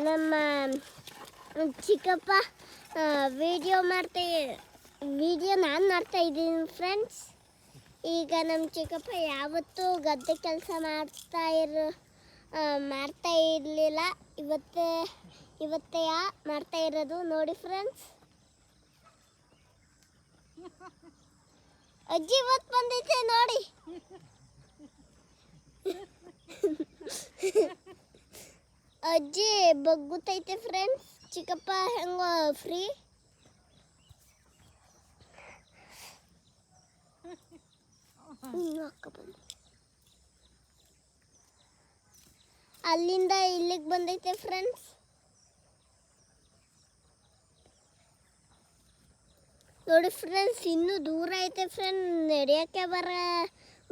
ನಮ್ಮ ಚಿಕ್ಕಪ್ಪ ವಿಡಿಯೋ ನಾನು ಮಾಡ್ತಾ ಇದ್ದೀನಿ ಫ್ರೆಂಡ್ಸ್. ಈಗ ನಮ್ಮ ಚಿಕ್ಕಪ್ಪ ಯಾವತ್ತೂ ಗದ್ದೆ ಕೆಲಸ ಮಾಡ್ತಾ ಇರಲಿಲ್ಲ. ಇವತ್ತೇ ಮಾಡ್ತಾ ಇರೋದು ನೋಡಿ ಫ್ರೆಂಡ್ಸ್. ಅಜ್ಜಿ ಇವತ್ತು ಬಂದೈತೆ ನೋಡಿ. ಅಜ್ಜಿ ಬಗ್ಗುತ್ತೈತೆ ಫ್ರೆಂಡ್ಸ್. ಚಿಕ್ಕಪ್ಪ ಹೆಂಗೋ ಫ್ರೀ. ಅಲ್ಲಿಂದ ಇಲ್ಲಿಗೆ ಬಂದೈತೆ ಫ್ರೆಂಡ್ಸ್. ನೋಡಿ ಫ್ರೆಂಡ್ಸ್, ಇನ್ನೂ ದೂರ ಐತೆ ಫ್ರೆಂಡ್, ನಡೆಯೋಕ್ಕೆ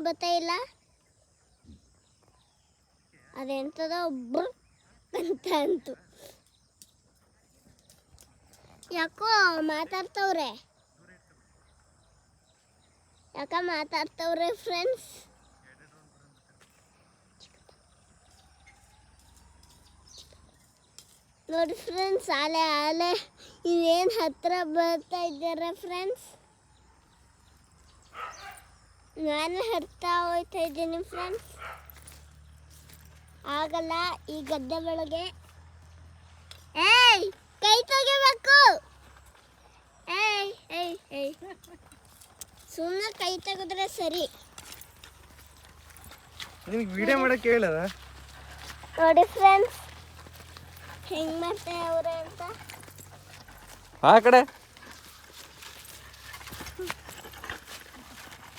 ಬರ್ತಾ ಇಲ್ಲ. ಅದೆಂಥದೋ ಒಬ್ರು ಅಂತ ಅಂತು. ಯಾಕೋ ಮಾತಾಡ್ತವ್ರೆ ಫ್ರೆಂಡ್ಸ್. ನೋಡಿ ಫ್ರೆಂಡ್ಸ್, ಆಲೆ ಇವೇನು ಹತ್ರ ಬರ್ತಾ ಇದ್ದಾರೆ ಫ್ರೆಂಡ್ಸ್. ನಾನು ಹರ್ತಾ ಹೋಗ್ತಾ ಇದ್ದೀನಿ ಫ್ರೆಂಡ್ಸ್. ಆಗಲ್ಲ ಈ ಗದ್ದೆ ಒಳಗೆ. ಕೈ ತೆಗಿಬೇಕು. ಸುಮ್ಮನೆ ಕೈ ತೆಗೆದ್ರೆ ಸರಿ. ವಿಡಿಯೋ ಮಾಡಕ್ಕೆ ಹೇಳದ ನೋಡಿ ಫ್ರೆಂಡ್ಸ್ ಹೆಂಗ್ ಮಾಡ್ತಾ ಅವ್ರೆ ಅಂತ. ಆ ಕಡೆ